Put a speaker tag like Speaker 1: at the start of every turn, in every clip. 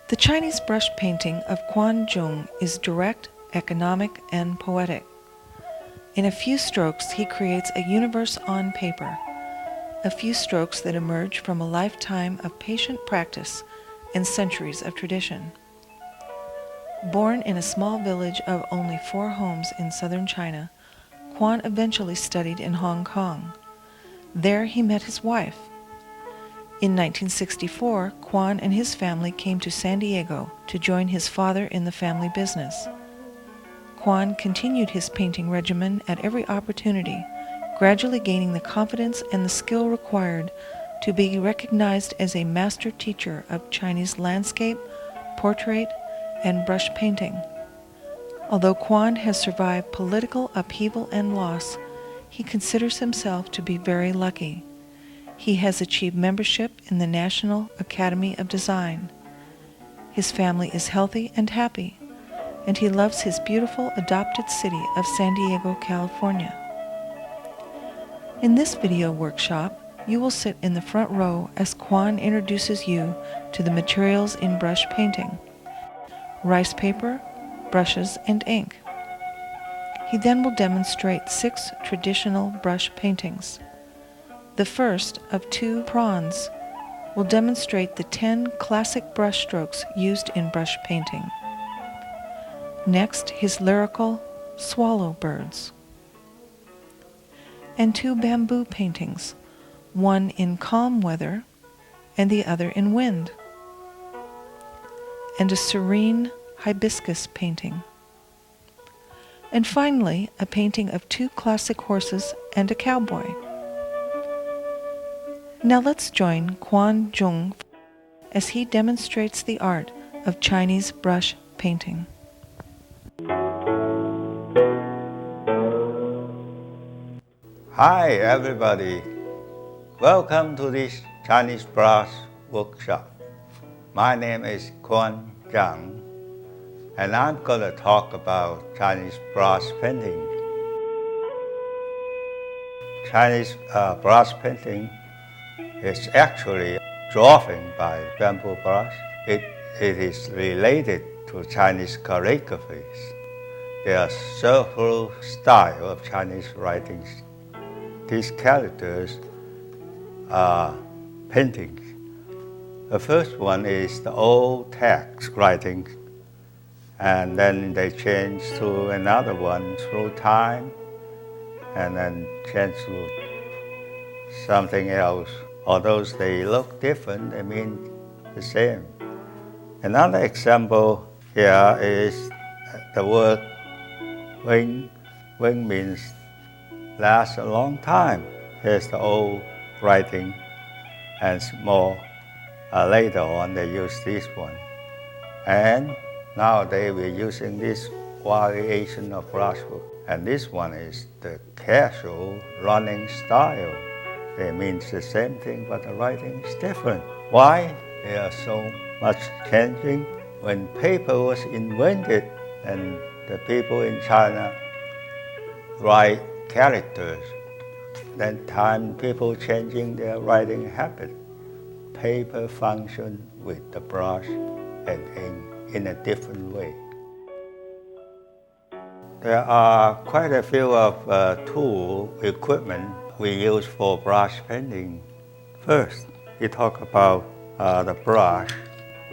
Speaker 1: The Chinese brush painting of Kwan Jung is direct, economic, and poetic. In a few strokes, he creates a universe on paper, a few strokes that emerge from a lifetime of patient practice and centuries of tradition. Born in a small village of only 4 homes in southern China, Kwan eventually studied in Hong Kong. There he met his wife. In 1964, Kwan and his family came to San Diego to join his father in the family business. Kwan continued his painting regimen at every opportunity, gradually gaining the confidence and the skill required to be recognized as a master teacher of Chinese landscape, portrait, and brush painting. Although Kwan has survived political upheaval and loss, he considers himself to be very lucky. He has achieved membership in the National Academy of Design. His family is healthy and happy, and he loves his beautiful adopted city of San Diego, California. In this video workshop, you will sit in the front row as Kwan introduces you to the materials in brush painting: rice paper, brushes, and ink. He then will demonstrate 6 traditional brush paintings. The first of 2 prawns will demonstrate the 10 classic brush strokes used in brush painting. Next, his lyrical swallow birds. And 2 bamboo paintings, one in calm weather and the other in wind. And a serene hibiscus painting. And finally, a painting of 2 classic horses and a cowboy. Now let's join Kwan Jung as he demonstrates the art of Chinese brush painting.
Speaker 2: Hi everybody, welcome to this Chinese brush workshop. My name is Kwan Jung, and I'm going to talk about Chinese brush painting. Chinese brush painting is actually drawing by bamboo brush. It is related to Chinese calligraphies. There are several styles of Chinese writings. These characters are paintings. The first one is the old text writing, and then they change to another one through time, and then change to something else. Although they look different, they mean the same. Another example here is the word wing. Wing means last a long time. Here's the old writing, and more later on they use this one. And nowadays we're using this variation of brushwork. And this one is the casual running style. It means the same thing, but the writing is different. Why? There are so much changing. When paper was invented, and the people in China write characters, then time people changing their writing habit. Paper function with the brush and ink in a different way. There are quite a few of tool equipment we use for brush painting. First, we talk about the brush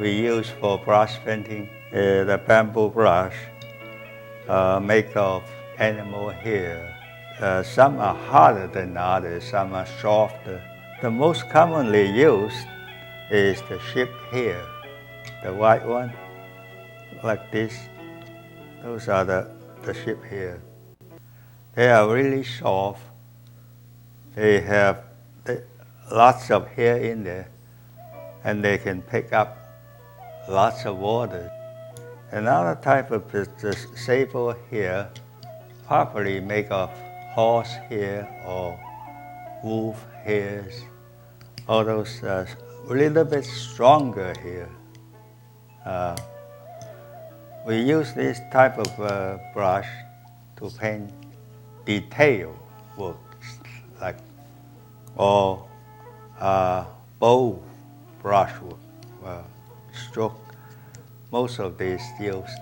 Speaker 2: we use for brush painting. The bamboo brush made of animal hair. Some are harder than others, some are softer. The most commonly used is the sheep hair, the white one, like this. Those are the sheep hair. They are really soft. They have lots of hair in there, and they can pick up lots of water. Another type of the sable hair, probably made of horse hair or wolf hairs, all those a little bit stronger hair. We use this type of brush to paint detail works, like or bow brushwork, stroke. Most of these used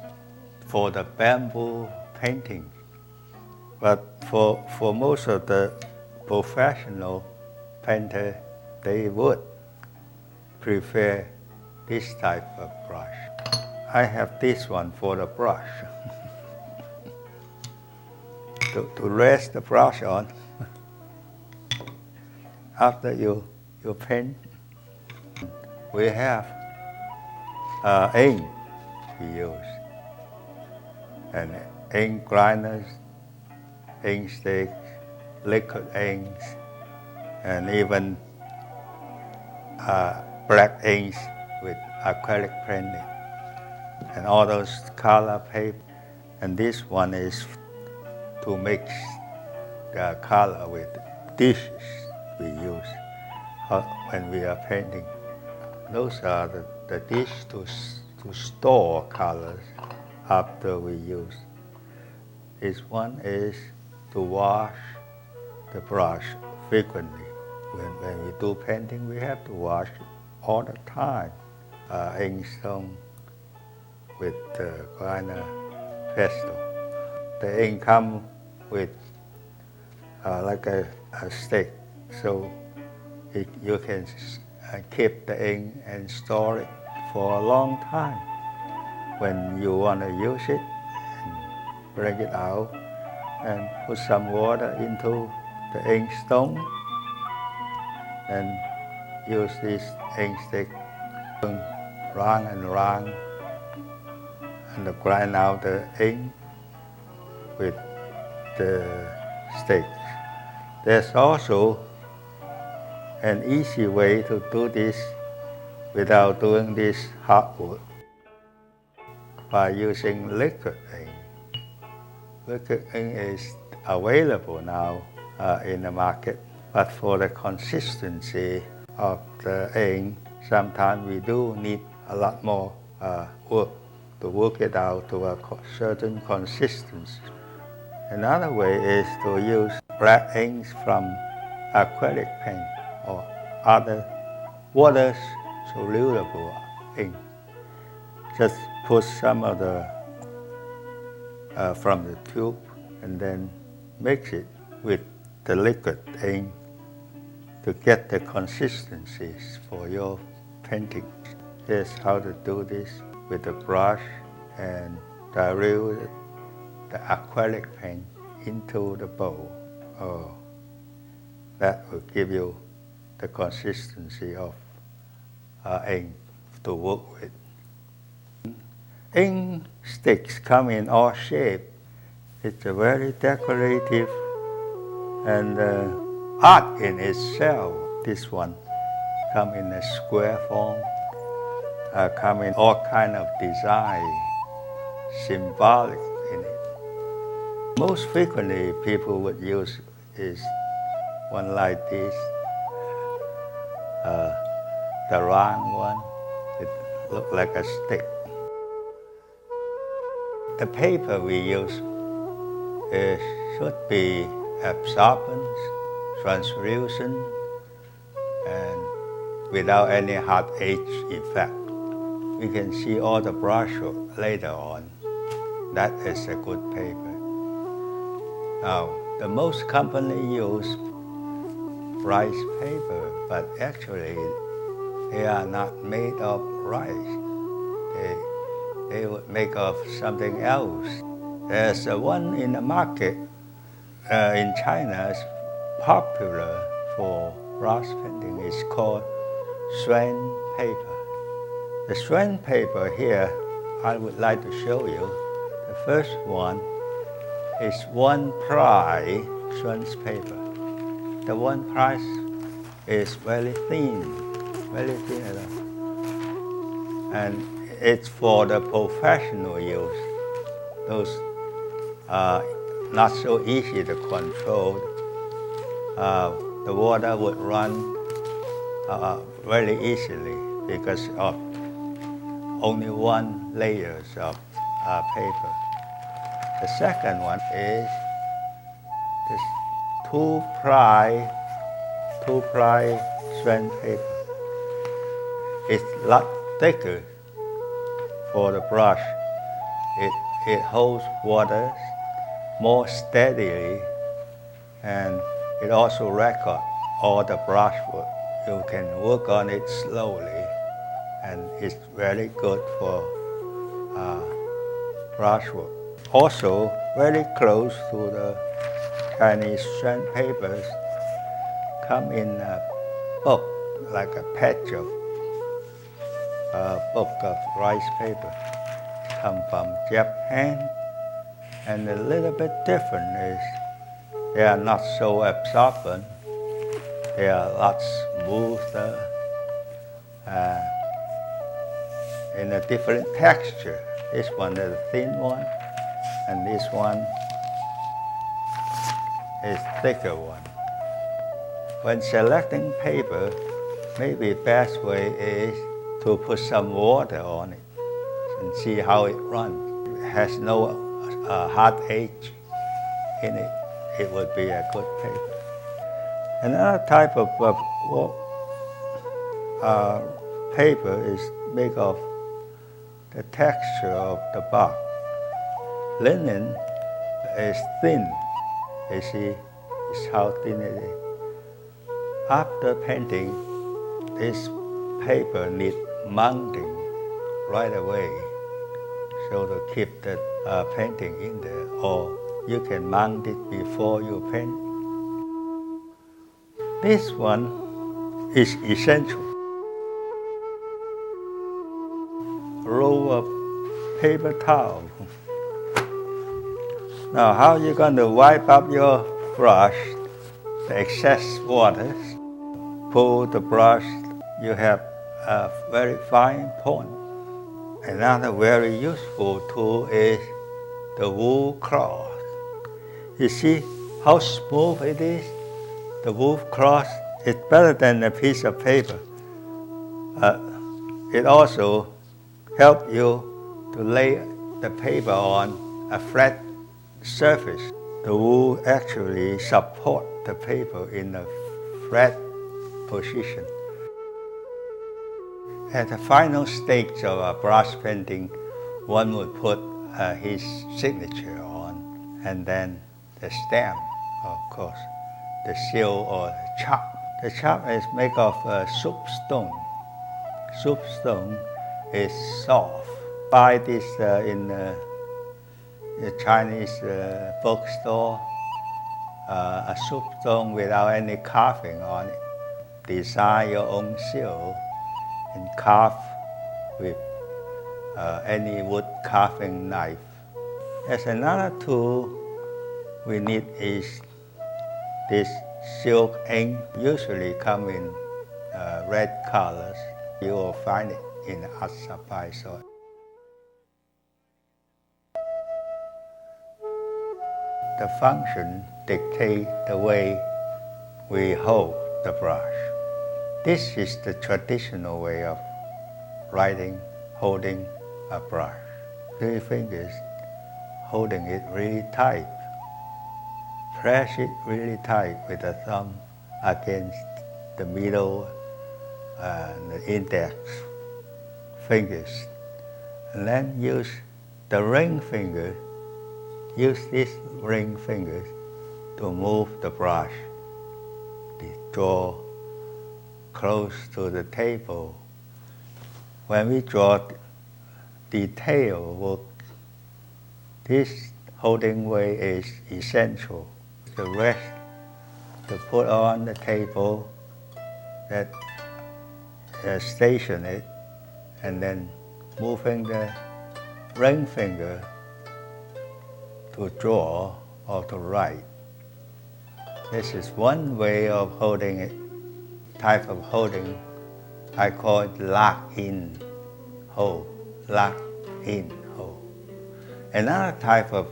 Speaker 2: for the bamboo painting. But for most of the professional painter, they would prefer this type of brush. I have this one for the brush. to rest the brush on after you paint. We have ink we use, and ink grinders, ink sticks, liquid inks, and even black inks with acrylic printing, and all those color paper. And this one is to mix the color with dishes we use when we are painting. Those are the dish to store colors after we use. This one is to wash the brush frequently. When we do painting, we have to wash all the time. Inkstone with the grinder pestle. The ink comes with like a stick, so you can keep the ink and store it for a long time. When you want to use it, bring it out and put some water into the ink stone and use this ink stick round and round and grind out the ink with the stick. There's also an easy way to do this without doing this hard work by using liquid ink. Liquid ink is available now in the market, but for the consistency of the ink, sometimes we do need a lot more work to work it out to a certain consistency. Another way is to use black inks from acrylic paint or other water-soluble ink. Just put some of the from the tube and then mix it with the liquid ink to get the consistencies for your painting. Here's how to do this with the brush and dilute the acrylic paint into the bowl. Oh, that will give you the consistency of ink to work with. Ink sticks come in all shapes. It's a very decorative and art in itself. This one come in a square form, come in all kind of design, symbolic in it. Most frequently, people would use is one like this, the round one. It looks like a stick. The paper we use should be absorbent, translucent, and without any hard edge effect. We can see all the brushwork later on. That is a good paper. Now, the most company use rice paper, but actually they are not made of rice. They would make of something else. There's one in the market in China, is popular for brass painting. It's called Swan paper. The Swan paper here, I would like to show you. The first one is one ply Swan's paper. The one ply is very thin enough. And it's for the professional use. Those are not so easy to control. The water would run very easily because of only one layer of paper. The second one is this two-ply strand paper. It's a lot thicker for the brush. It holds water more steadily, and it also records all the brush work. You can work on it slowly, and it's very good for brush work. Also, very close to the Chinese strand papers, come in a book, like a patch of book of rice paper. Come from Japan, and a little bit different is they are not so absorbent. They are a lot smoother, in a different texture. This one is a thin one, and this one is thicker one. When selecting paper, maybe best way is to put some water on it and see how it runs. If it has no hard edge in it, it would be a good paper. Another type of paper is made of the texture of the bark. Linen is thin. You see, it's how thin it is. After painting, this paper needs mounting right away, so to keep the painting in there, or you can mount it before you paint. This one is essential. A roll of paper towel. Now, how are you going to wipe up your brush, the excess water? Pull the brush, you have a very fine point. Another very useful tool is the wool cloth. You see how smooth it is? The wool cloth is better than a piece of paper. It also helps you to lay the paper on a flat surface. The wool actually supports the paper in a flat position. At the final stage of a brush painting, one would put his signature on, and then the stamp, of course, the seal or the chop. The chop is made of soapstone. Soapstone is soft. Buy this in the Chinese bookstore, a soapstone without any carving on it. Design your own seal and carve with any wood carving knife. There's another tool we need is this silk ink. Usually come in red colors. You will find it in the art supply store. The function dictates the way we hold the brush. This is the traditional way of writing, holding a brush. 3 fingers holding it really tight. Press it really tight with the thumb against the middle and the index fingers. And then use the ring finger. Use this ring finger to move the brush. Draw close to the table. When we draw detail work, this holding way is essential. The rest to put on the table, that station it, and then moving the ring finger to draw or to write. This is one way of holding it, type of holding. I call it lock-in hold, lock-in hold. Another type of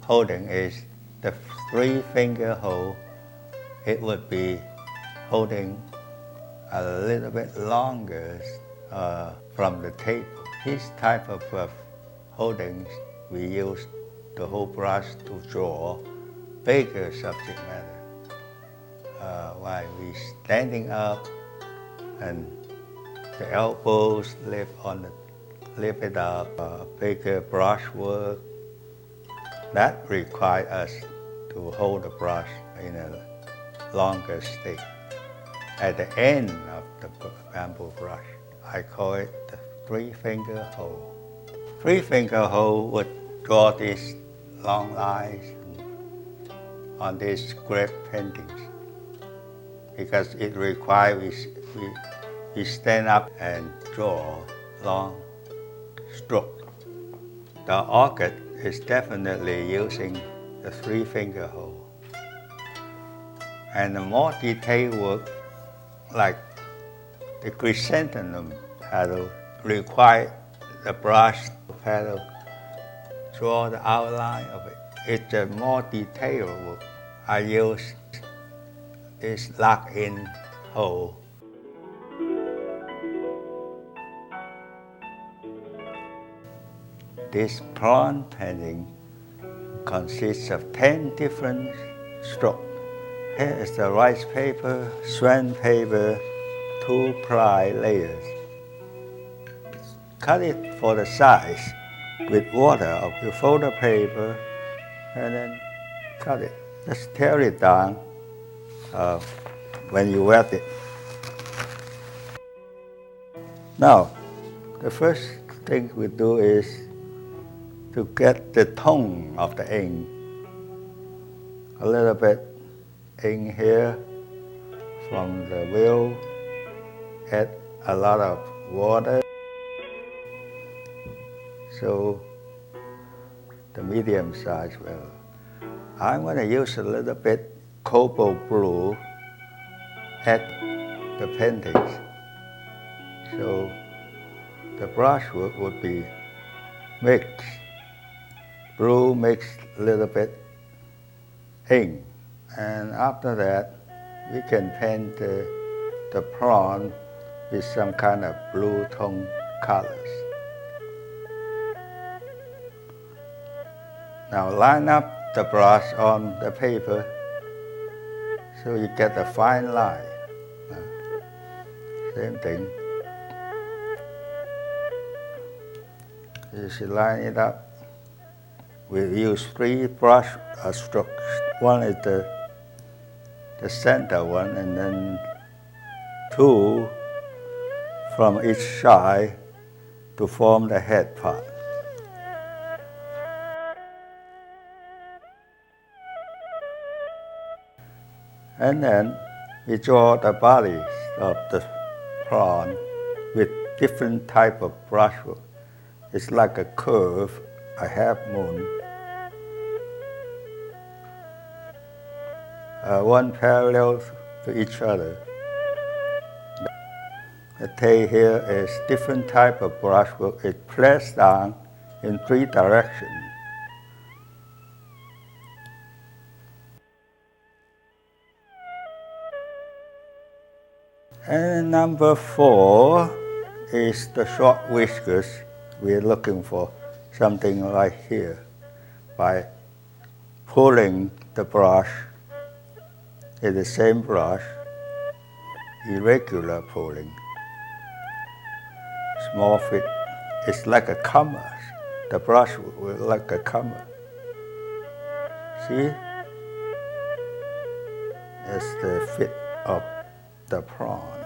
Speaker 2: holding is the 3-finger hold. It would be holding a little bit longer from the table. This type of holdings, we use the whole brush to draw bigger subject matter. While we standing up and the elbows lift it up, bigger brush work, that requires us to hold the brush in a longer stick. At the end of the bamboo brush, I call it the three-finger hole. Three-finger hole would draw these long lines on these great paintings because it requires we stand up and draw long stroke. The orchid is definitely using the three-finger hole. And the more detailed work, like the chrysanthemum petal, require the brush petal draw the outline of it. It's a more detailed work. I use this lock-in hole. This prawn painting consists of 10 different strokes. Here is the rice paper, strand paper, 2-ply layers. Cut it for the size with water of your photo paper and then cut it. Just tear it down when you wet it. Now, the first thing we do is to get the tone of the ink. A little bit ink here from the wheel, add a lot of water. So the medium size will. I'm going to use a little bit cobalt blue at the paintings. So the brushwork would be mixed. Blue mixed a little bit ink. And after that, we can paint the prawn with some kind of blue tone colors. Now line up the brush on the paper so you get a fine line. Same thing. You should line it up. We use 3 brush strokes. One is the center one, and then 2 from each side to form the head part. And then we draw the bodies of the prawn with different type of brushwork. It's like a curve, a half moon. One parallel to each other. The tail here is different type of brushwork. It's pressed down in 3 directions. And number 4 is the short whiskers. We're looking for something like here by pulling the brush in the same brush, irregular pulling. Small fit. It's like a comma. The brush will like a comma. See? It's the fit of the prawn.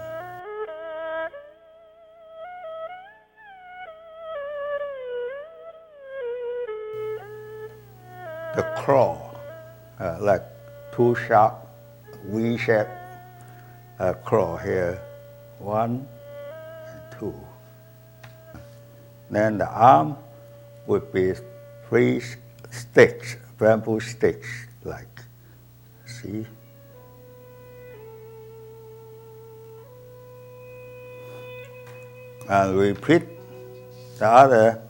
Speaker 2: The claw, like 2 sharp V-shaped claw here, 1 and 2. Then the arm would be 3 sticks, bamboo sticks, like, see? And repeat the other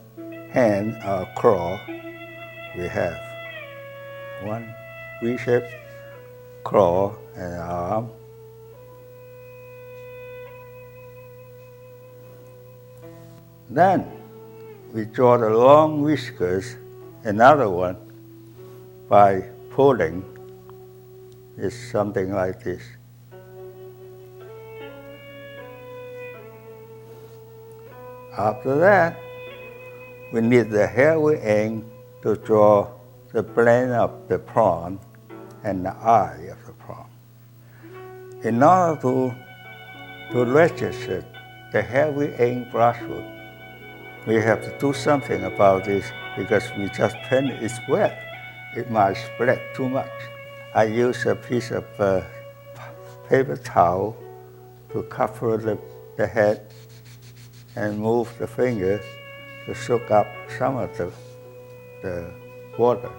Speaker 2: hand or claw we have. 1 V-shaped claw and arm. Then we draw the long whiskers, another one, by pulling. It's something like this. After that, we need the heavy ink to draw the plane of the prawn and the eye of the prawn. In order to register the heavy ink brushwork, we have to do something about this because we just paint it, it's wet. It might spread too much. I use a piece of paper towel to cover the head and move the finger to soak up some of the water.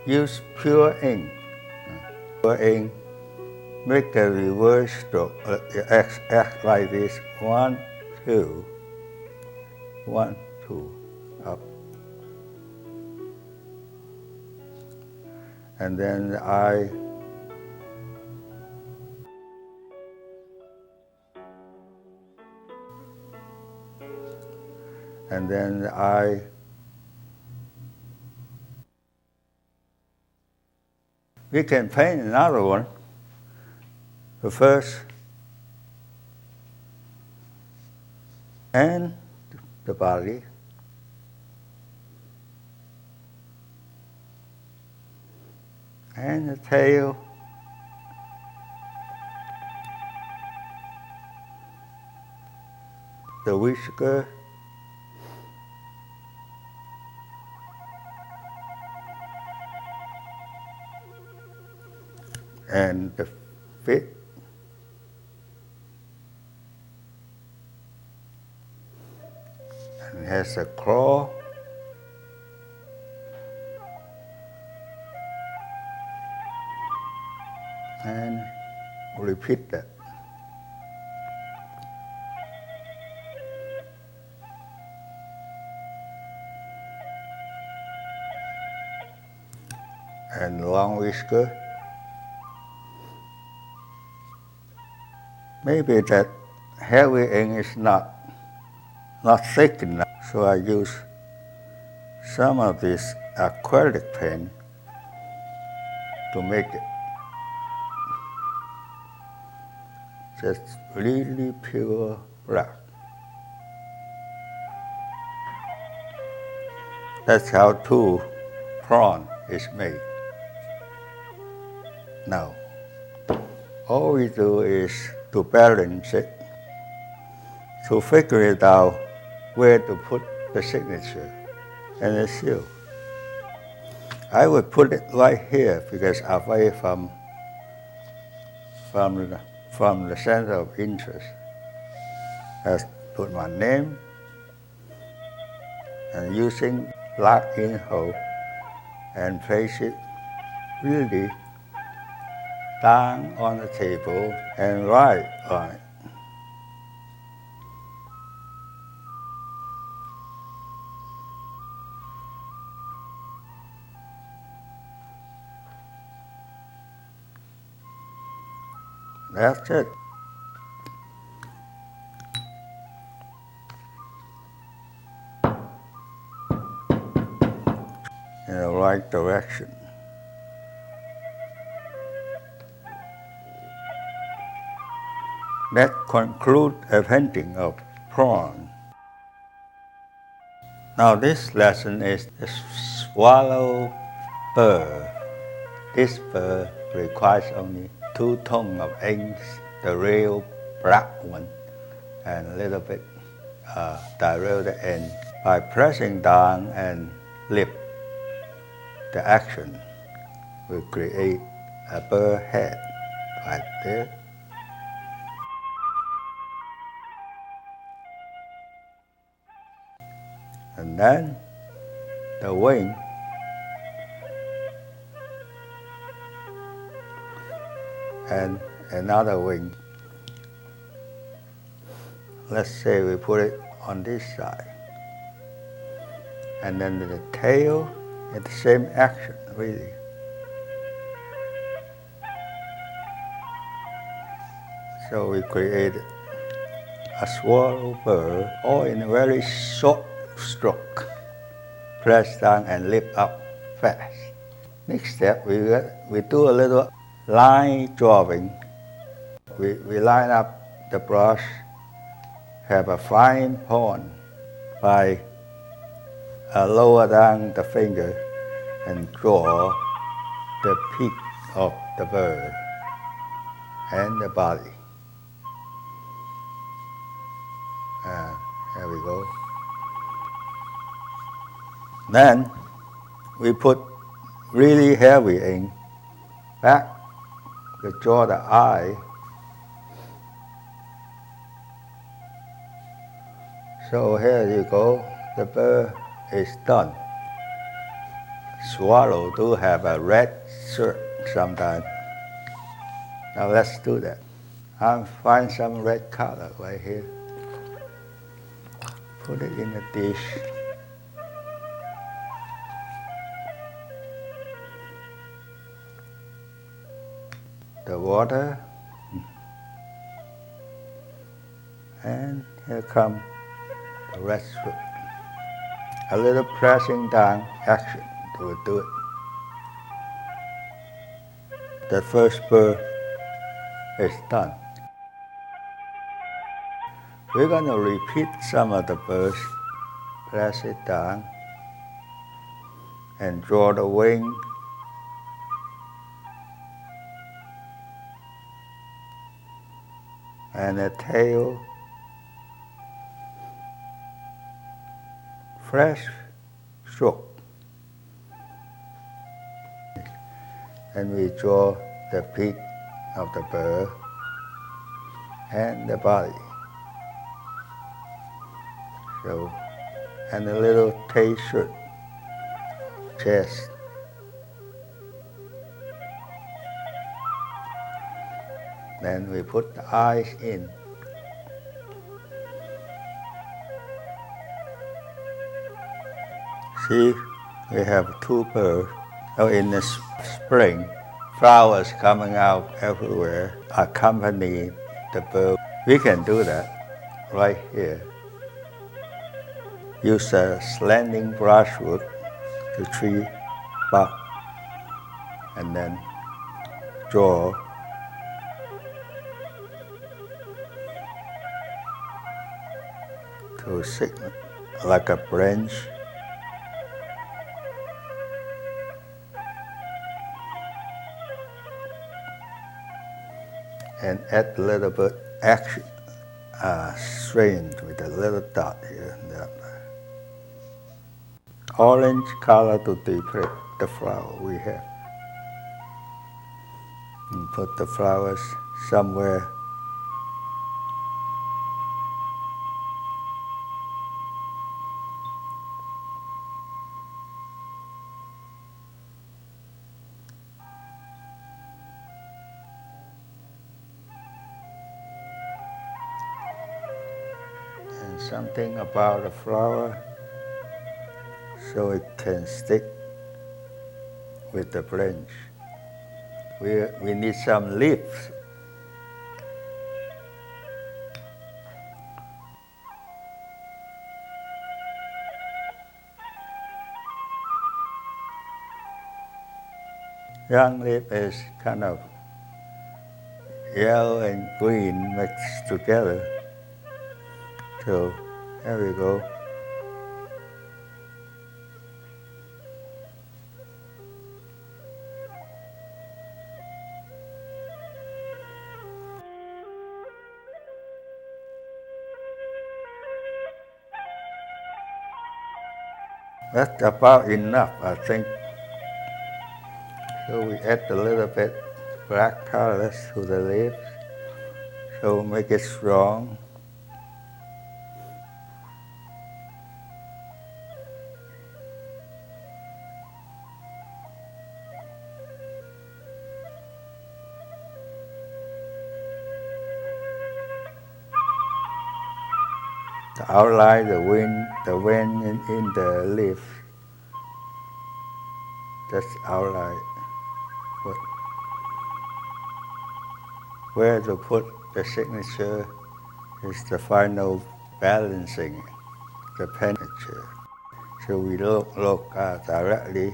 Speaker 2: Use pure ink. Pure ink, make a reverse stroke, act like this, 1, 2, 1, 2, up. And then the eye. And then the eye. We can paint another one. The first, and the body. And the tail. The whisker. And the feet. And it has a claw. And repeat that. And long whisker. Maybe that heavy ink is not thick enough, so I use some of this acrylic paint to make it just really pure black. That's how two prawn is made. Now, all we do is to balance it, to figure it out where to put the signature and the seal. I would put it right here because away from the center of interest. I put my name and using black ink hole and place it really down on the table and write on it. That's it. In the right direction. That concludes a painting of prawn. Now this lesson is the swallow bird. This bird requires only 2 tones of inks, the real black one, and a little bit diluted ink. By pressing down and lift the action, we create a bird head like this. And then the wing. And another wing. Let's say we put it on this side. And then the tail at the same action, really. So we created a swallow bird, all in a very short stroke. press down and lift up fast. Next step, we do a little line drawing. We line up the brush, have a fine point by lower down the finger and draw the peak of the bird and the body. There we go. Then we put really heavy ink back to draw the eye. So here you go, the bird is done. Swallow do have a red shirt sometimes. Now let's do that. I'll find some red color right here. Put it in a dish. The water. And here comes the red shirt. A little pressing down action will do it. The first bird is done. We're going to repeat some of the birds. Press it down and draw the wing. And the tail. Fresh stroke. And we draw the peak of the bird and the body. So, and a little tail shirt, chest. Then we put the eyes in. See, we have two birds. Oh, in the spring, flowers coming out everywhere accompany the bird. We can do that right here. Use a slanting brushwood to tree bark and then draw to signal like a branch. And add a little bit action, strange with a little dot here and there. Orange color to depict the flower we have. And put the flowers somewhere. And something about the flower so it can stick with the branch. We need some leaves. Young leaf is kind of yellow and green mixed together. So there we go. That's about enough, I think. So we add a little bit black colors to the leaves, so make it strong. To outline the wind in the leaf. Just outline. But where to put the signature is the final balancing, the pencil. So we look directly,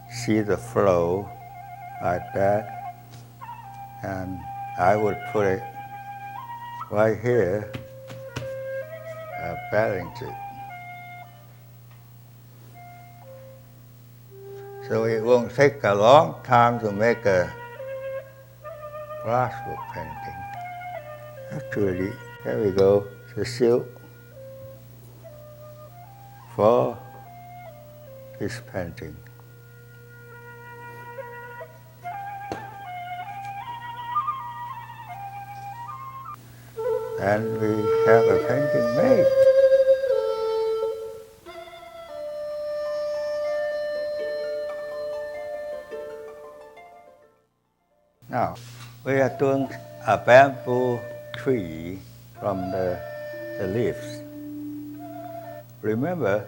Speaker 2: see the flow like that, and I would put it right here, balance it. So it won't take a long time to make a glasswork painting. Actually, there we go, the silk for this painting. And we have a painting made. Now, we are doing a bamboo tree from the leaves. Remember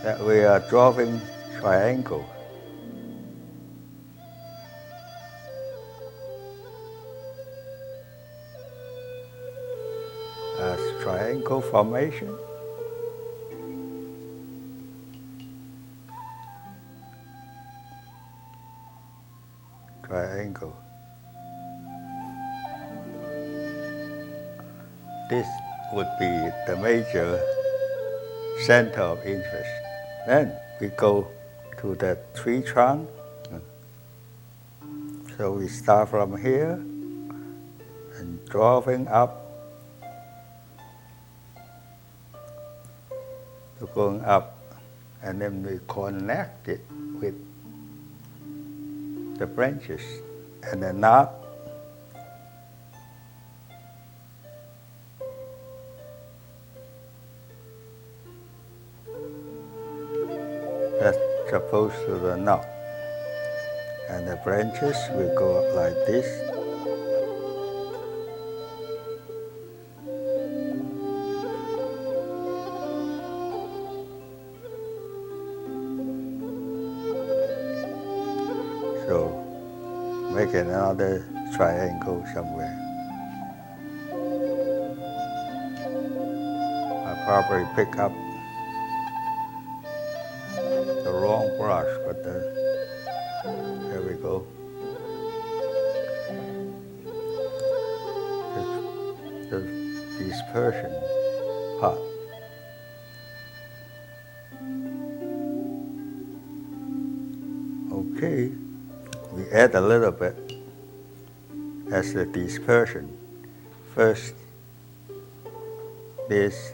Speaker 2: that we are drawing triangle. As triangle formation. Triangle. This would be the major center of interest. Then we go to the tree trunk. So we start from here and drawing up, going up, and then we connect it with the branches and the knot. That's opposed to the knot. And the branches will go up like this. So make another triangle somewhere. I probably pick up the wrong brush, but there we go. The dispersion part. Okay, we add a little bit as the dispersion. First, this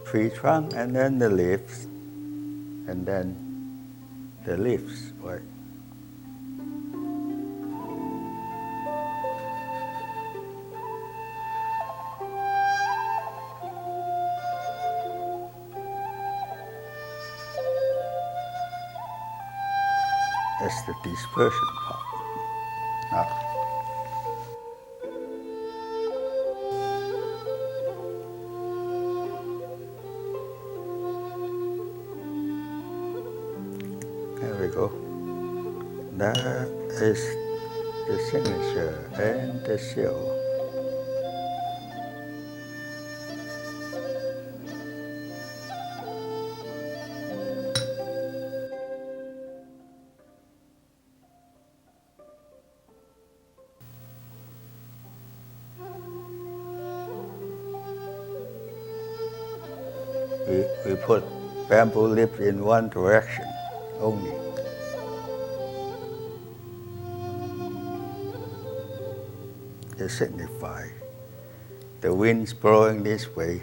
Speaker 2: tree trunk, and then the leaves, and then the leaves, right? That's the dispersion part. Now, there we go. That is the signature and the seal. We put bamboo leaf in one direction only. To signify the wind's blowing this way.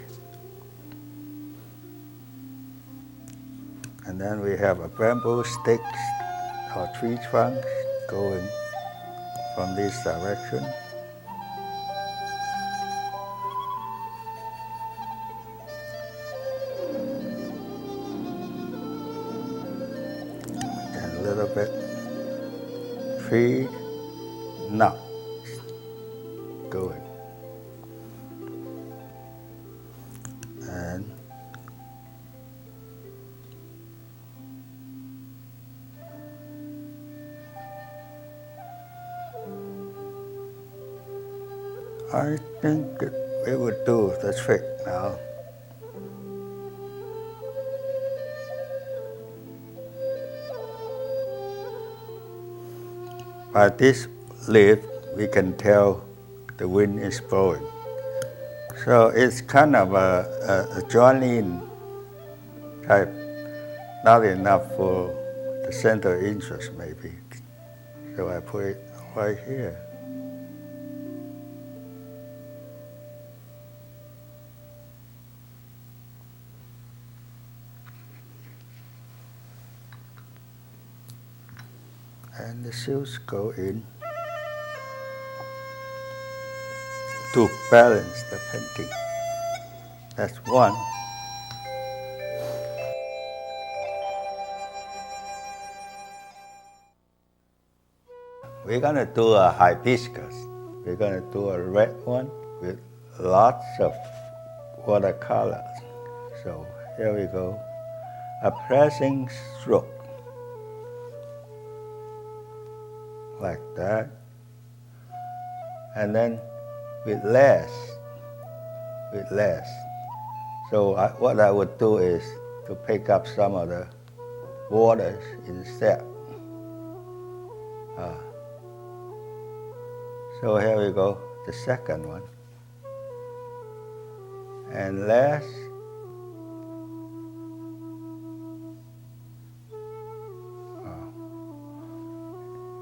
Speaker 2: And then we have a bamboo sticks or tree trunks going from this direction. And a little bit tree knot going. And I think it would do the trick now. By this leaf, we can tell the wind is blowing. So it's kind of a join-in type, not enough for the center of interest maybe. So I put it right here. And the seals go in to balance the painting. That's one. We're gonna do a hibiscus. We're gonna do a red one with lots of watercolors. So here we go. A pressing stroke. Like that. And then with less. So what I would do is to pick up some of the waters instead. So here we go, the second one. And less.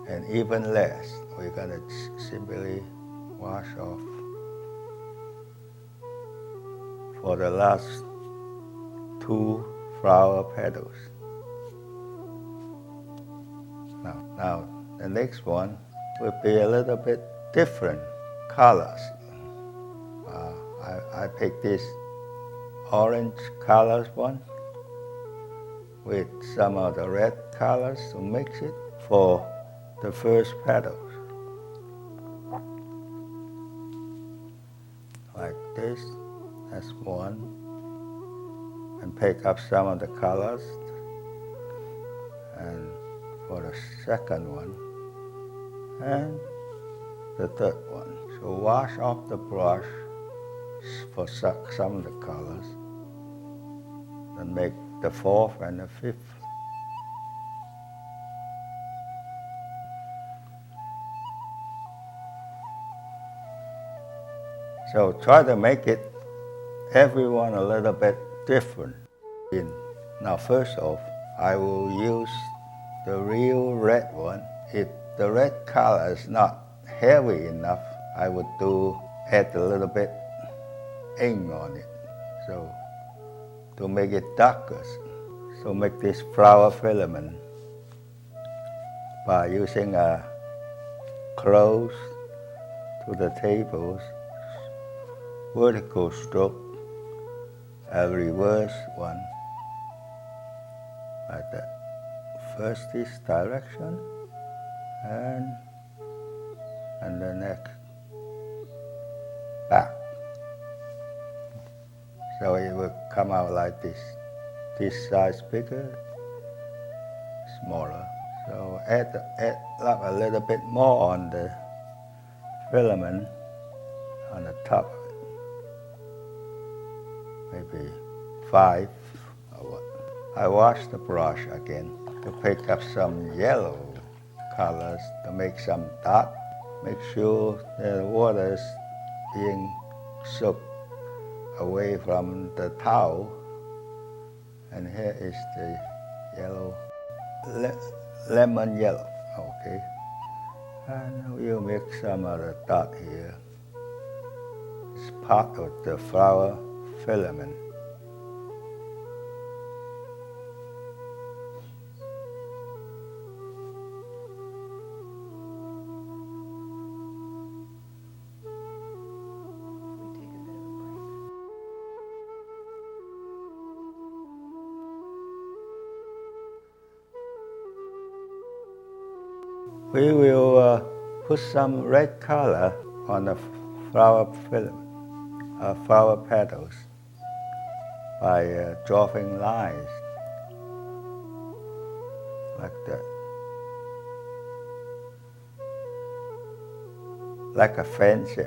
Speaker 2: And even less. We're gonna simply wash off for the last two flower petals. Now the next one will be a little bit different colors. I picked this orange colors one with some of the red colors to mix it for the first petals. Like this, that's one. And pick up some of the colors. And for the second one, and the third one. So wash off the brush for some of the colors, and make the fourth and the fifth. So try to make it everyone a little bit different. Now first off, I will use the real red one. If the red color is not heavy enough, I would add a little bit ink on it, so to make it darker. So make this flower filament by using a close to the tables, vertical stroke, a reverse one, like that. First this direction, and the next back. So it will come out like this. This size bigger, smaller. So add up a little bit more on the filament on the top of it. Maybe 5 or what. I wash the brush again to pick up some yellow colors to make some dot. Make sure the water is being soaked away from the towel. And here is the yellow, lemon yellow, okay. And we'll make some other dot here. It's part of the flower filament. We will put some red color on the flower filament, flower petals by drawing lines like that, like a fan shape.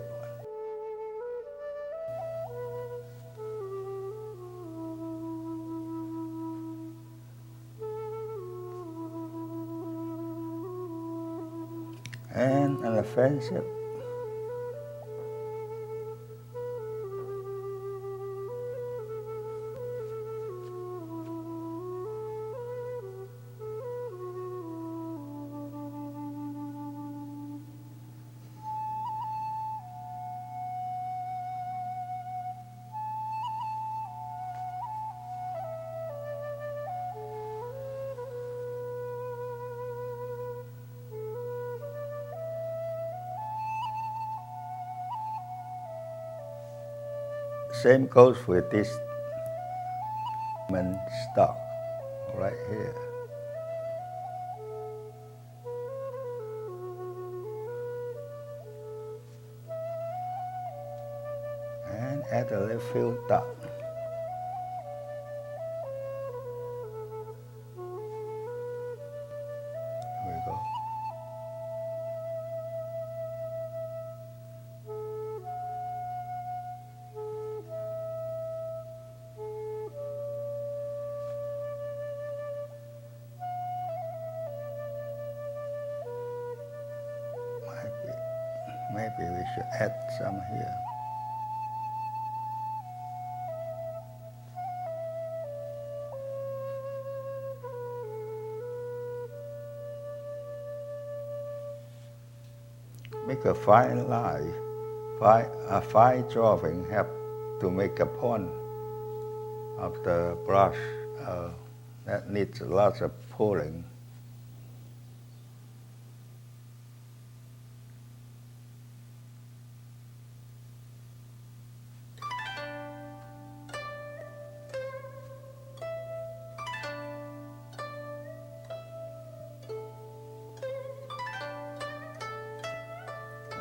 Speaker 2: and an offensive. Same goes with this stock right here. And add a little fill dot. Here we go. Maybe we should add some here. Make a fine line, a fine drawing have to make a point of the brush that needs lots of pulling.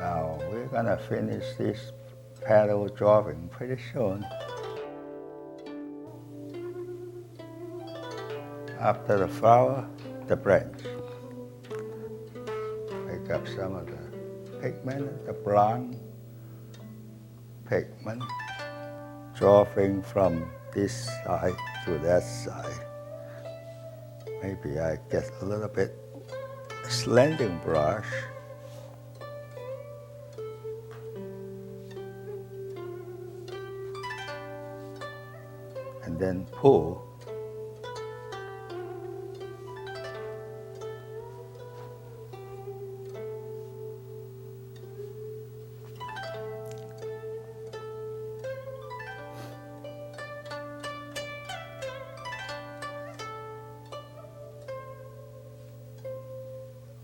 Speaker 2: Now we're gonna finish this petal drawing pretty soon. After the flower, the branch. Pick up some of the pigment, the brown pigment, drawing from this side to that side. Maybe I get a little bit slanting brush. And then pull.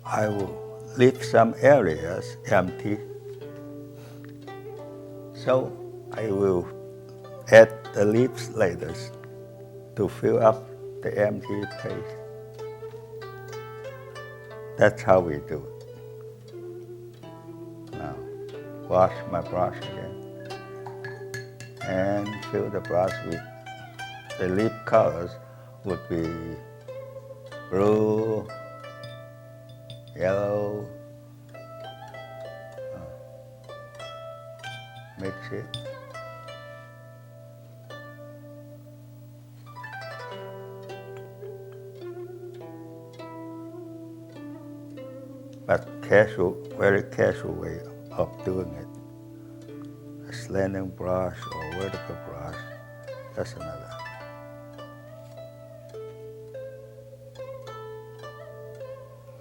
Speaker 2: I will leave some areas empty. So I will add the leaves later to fill up the empty place. That's how we do it. Now, wash my brush again and fill the brush with the leaf colors would be blue, yellow, mix it. But casual, very casual way of doing it. A slanting brush or vertical brush, doesn't matter.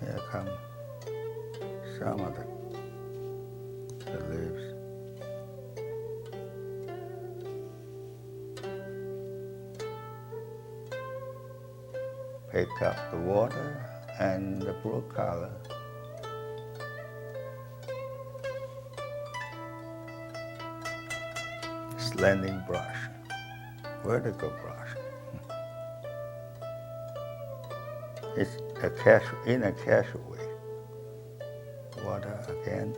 Speaker 2: Here come some of the leaves. Pick up the water and the blue color. Slanting brush, vertical brush. It's in a casual way. Water again.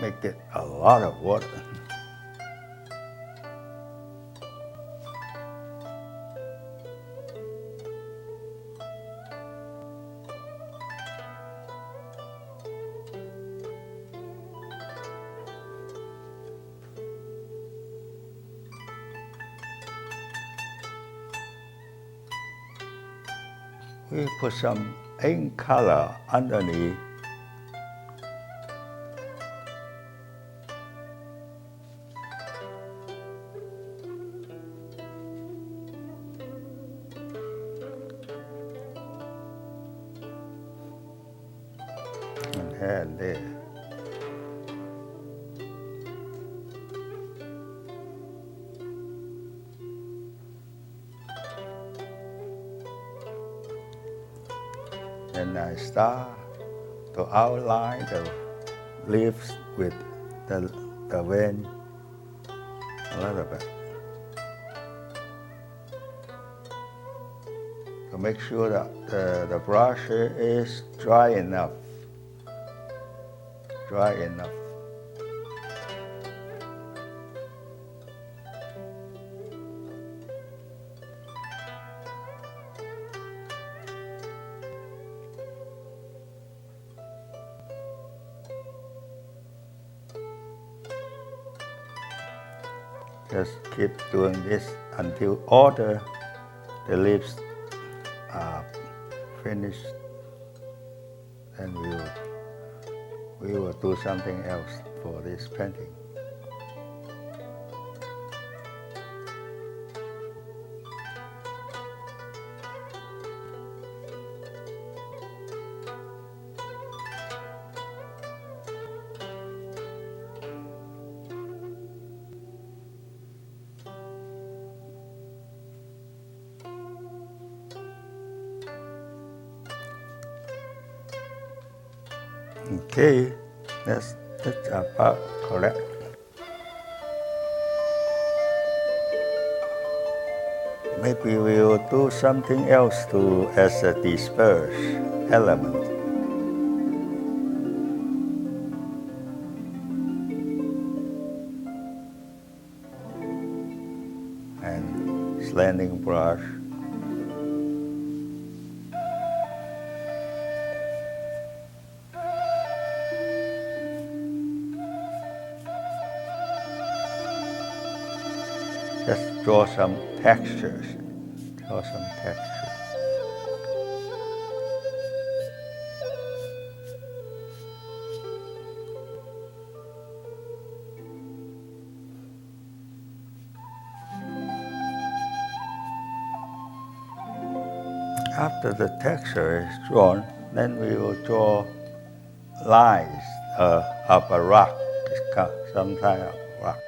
Speaker 2: Make it a lot of water. we put some ink color underneath. And here and there. Then I start to outline the leaves with the vein a little bit. To make sure that the brush is dry enough. Dry enough. Just keep doing this until all the leaves are finished. Then we will do something else for this painting. Okay, that's about correct. Maybe we will do something else to as a disperse element. And slanting brush. Just draw some textures. Draw some texture. After the texture is drawn, then we will draw lines of a rock, some kind of rock.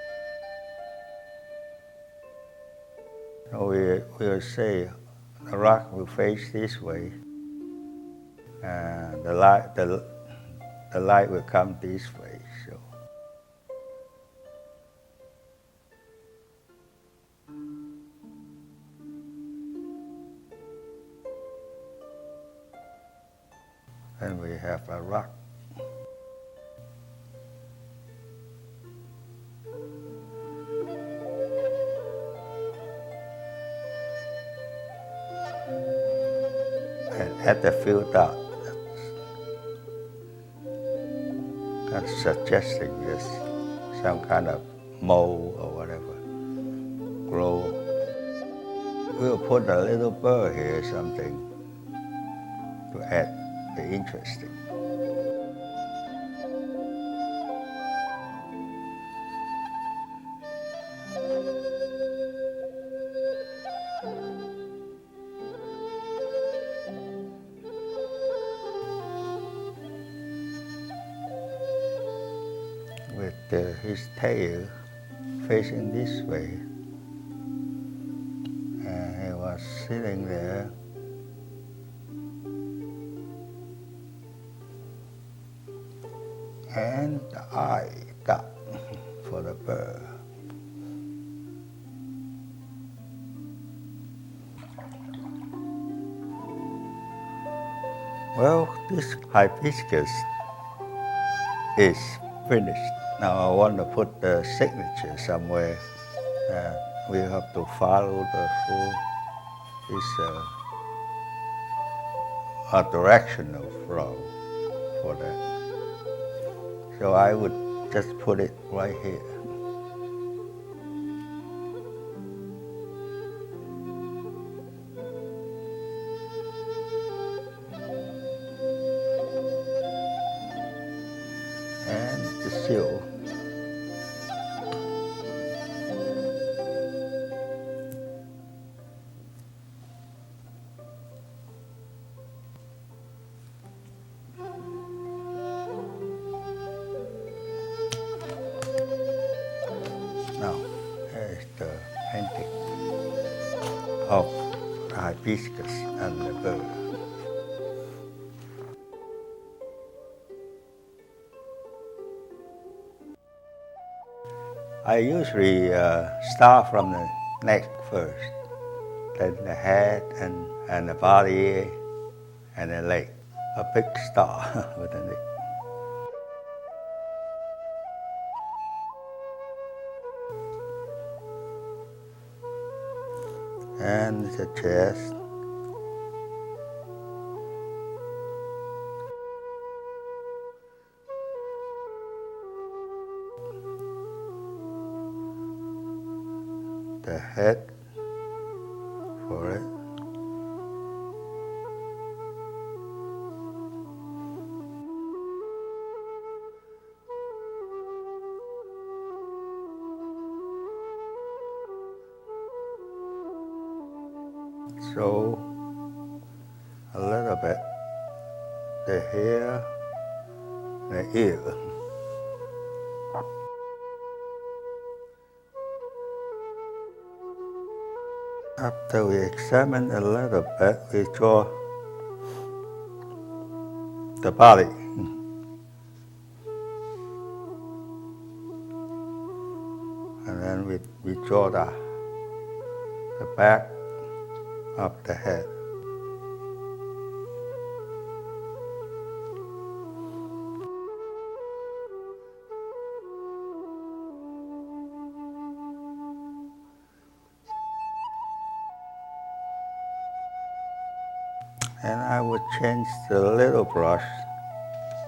Speaker 2: So we will say the rock will face this way, and the light will come this way. So. And we have a rock. And at the few dots, kind of suggesting this, some kind of mole or whatever, grow. We'll put a little bird here, something, to add the interesting. With his tail facing this way, and he was sitting there. And the eye dot for the bird. Well, this hibiscus is finished. Now I want to put the signature somewhere. We have to follow the full a directional flow for that. So I would just put it right here. painting of hibiscus and the bird. I usually start from the neck first, then the head and the body and the leg. A big star with the leg. And the chest. The head for it. So a little bit the hair, the ear. After we examine a little bit, we draw the body. And then we draw the back of the head. And I would change the little brush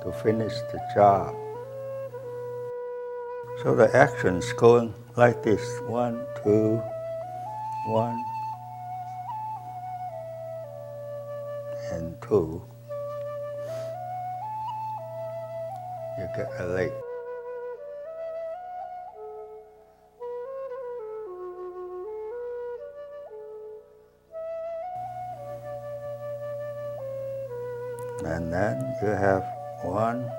Speaker 2: to finish the job. So the action's going like this: 1, 2, 1, and 2. You get a leg. And then you have 1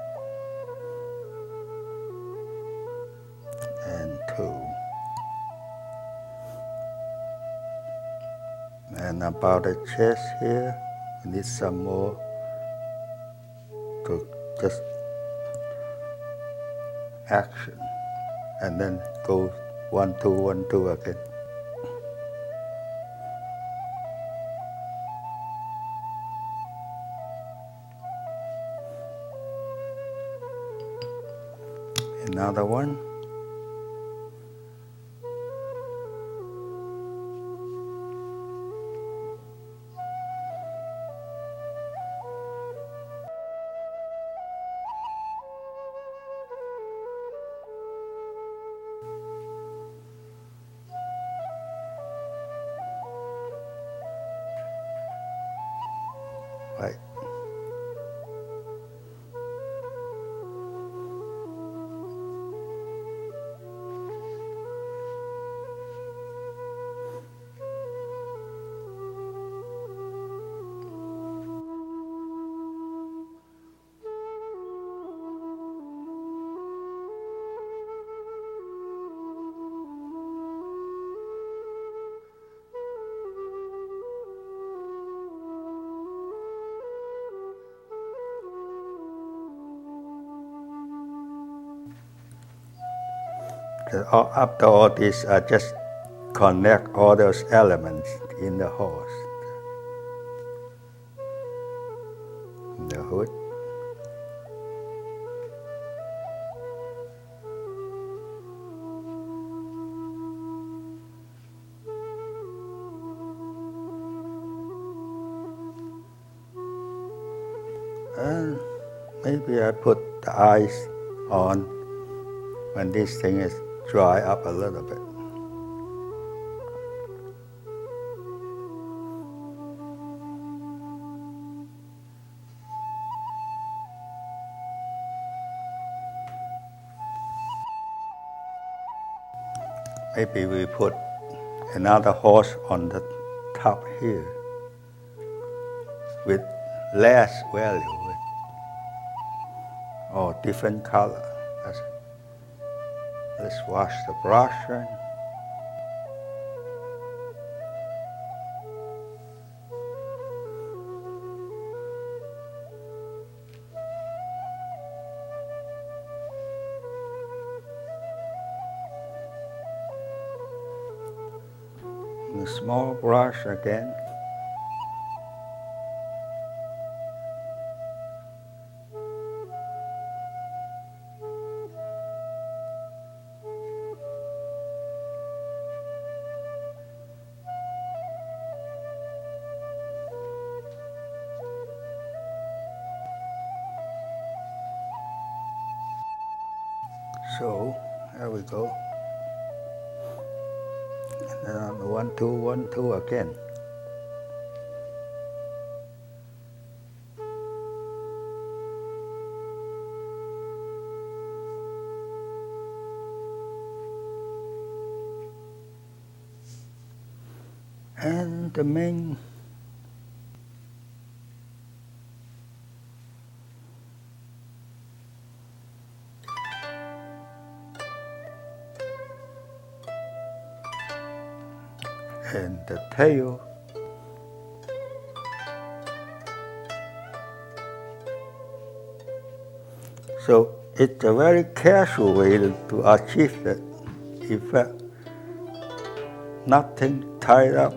Speaker 2: and 2. And about the chest here, we need some more to just action. And then go 1, 2, 1, 2 again. Another one. Right. After all this, I just connect all those elements in the horse. The hood. And maybe I put the eyes on when this thing is dry up a little bit. Maybe we put another horse on the top here with less value or different color. Let's wash the brush. using small brush again. So, there we go. And then 1, 2, 1, 2 again. And the main and the tail. So it's a very casual way to achieve that effect. Nothing tied up,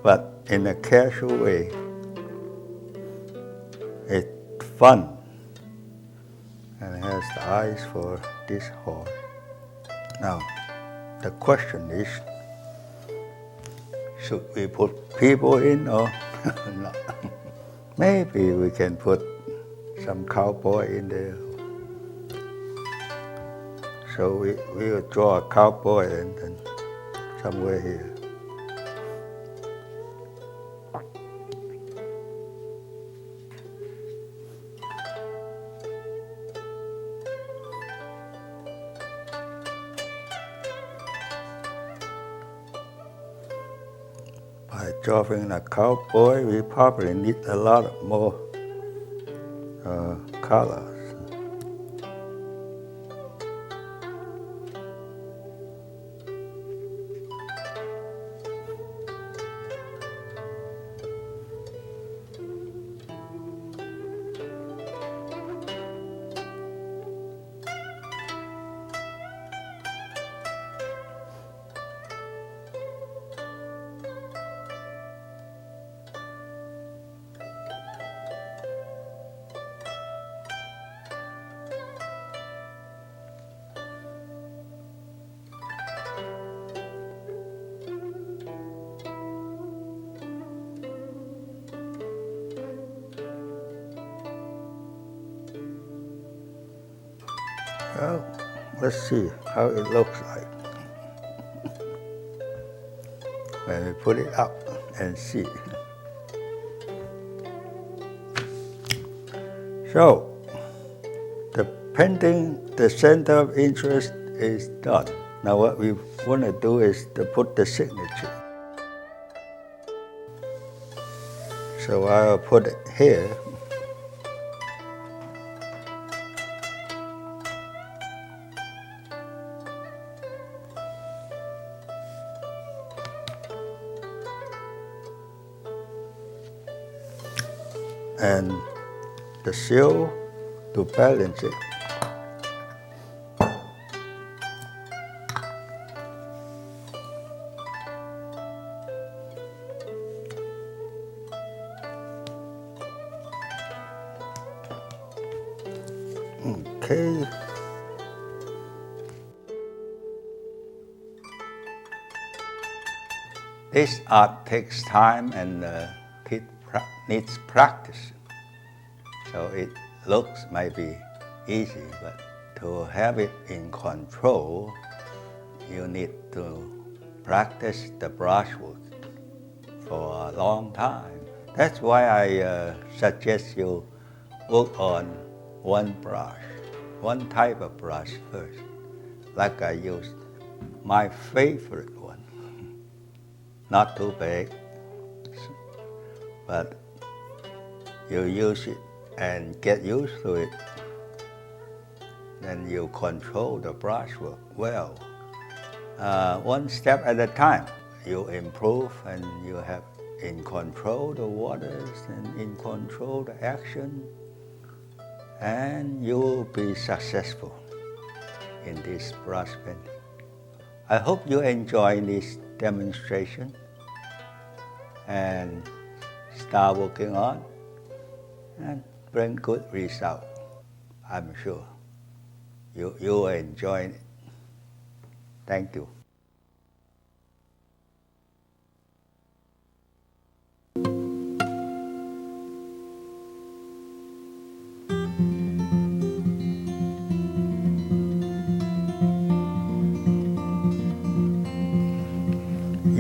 Speaker 2: but in a casual way. It's fun. And it has the eyes for this horse. Now, the question is, should we put people in or not? Maybe we can put some cowboy in there. So we will draw a cowboy and then somewhere here. By drawing a cowboy, we probably need a lot more colors. Well, let's see how it looks like when we put it up and see. So, the painting, the center of interest is done. Now what we want to do is to put the signature. So I'll put it here. And the seal to balance it. Okay. This art takes time and needs practice. So it looks maybe easy, but to have it in control, you need to practice the brushwork for a long time. That's why I suggest you work on one brush, one type of brush first. Like I used my favorite one, not too big, but you use it and get used to it, then you control the brushwork well. One step at a time, you improve and you have in control the waters and in control the action, and you will be successful in this brush painting. I hope you enjoy this demonstration and start working on and bring good result. I'm sure you will enjoy it. Thank you.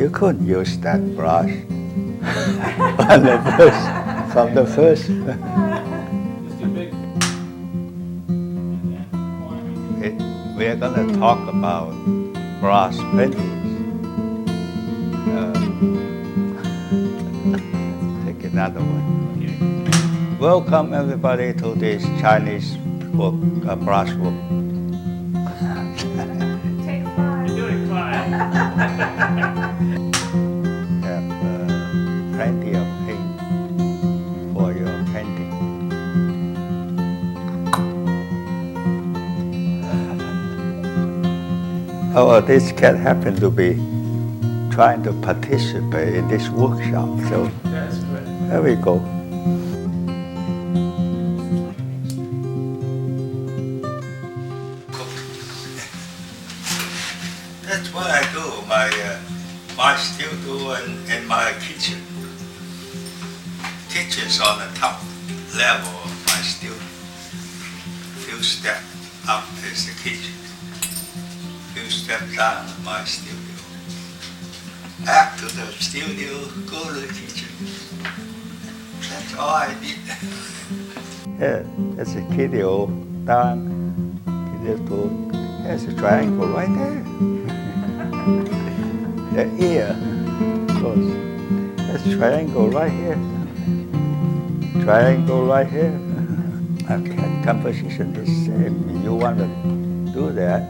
Speaker 2: You could use that brush from the first. We're going to talk about brass paintings. Take another one. Welcome everybody to this Chinese book, brush book.
Speaker 3: Take 5. You're doing fine.
Speaker 2: Have plenty of ink for your painting. Oh, this cat happened to be trying to participate in this workshop, so
Speaker 3: That's good.
Speaker 2: there we go. That's what I do, my studio and my kitchen. Kitchen's on the top level of my studio. Few steps up is the kitchen. Few steps down my studio. After the studio, go to the kitchen. That's all I did. Yeah, that's a video down. There's a triangle right there. The ear goes. There's a triangle right here. Triangle right here. Okay, composition is same. You want to do that.